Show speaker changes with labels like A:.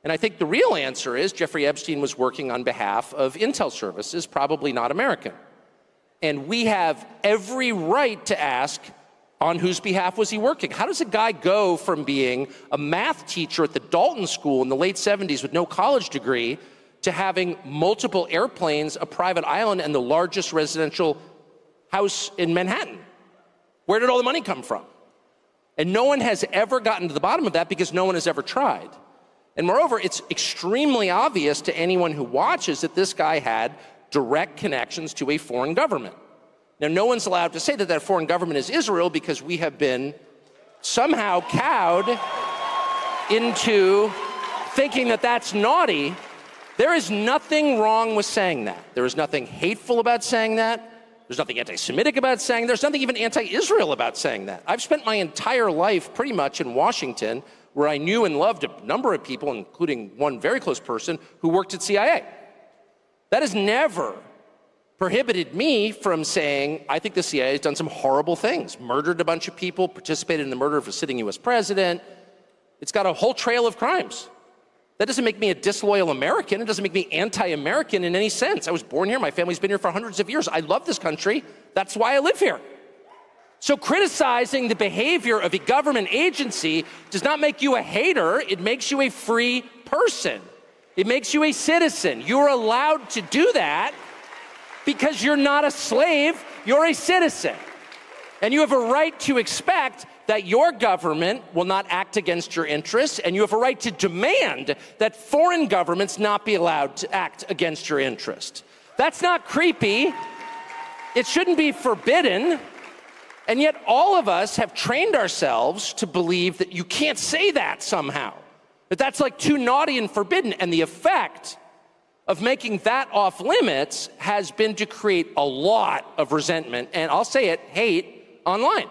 A: And I think the real answer is Jeffrey Epstein was working on behalf of intel services, probably not American. And we have every right to ask, on whose behalf was he working? How does a guy go from being a math teacher at the Dalton School in the late 70s with no college degree to having multiple airplanes, a private island, and the largest residential house in Manhattan? Where did all the money come from? And no one has ever gotten to the bottom of that because no one has ever tried. And moreover, it's extremely obvious to anyone who watches that this guy had direct connections to a foreign government. Now, no one's allowed to say that that foreign government is Israel because we have been somehow cowed into thinking that that's naughty. There is nothing wrong with saying that. There is nothing hateful about saying that. There's nothing anti-Semitic about saying that. There's nothing even anti-Israel about saying that. I've spent my entire life pretty much in Washington, where I knew and loved a number of people, including one very close person who worked at CIA. That has never prohibited me from saying, I think the CIA has done some horrible things, murdered a bunch of people, participated in the murder of a sitting US president. It's got a whole trail of crimes. That doesn't make me a disloyal American. It doesn't make me anti-American in any sense. I was born here. My family's been here for hundreds of years. I love this country. That's why I live here. So criticizing the behavior of a government agency does not make you a hater. It makes you a free person. It makes you a citizen. You're allowed to do that because you're not a slave, you're a citizen. And you have a right to expect that your government will not act against your interests, and you have a right to demand that foreign governments not be allowed to act against your interest. That's not creepy. It shouldn't be forbidden. And yet all of us have trained ourselves to believe that you can't say that somehow, that that's like too naughty and forbidden. And the effect of making that off limits has been to create a lot of resentment, and I'll say it, hate online.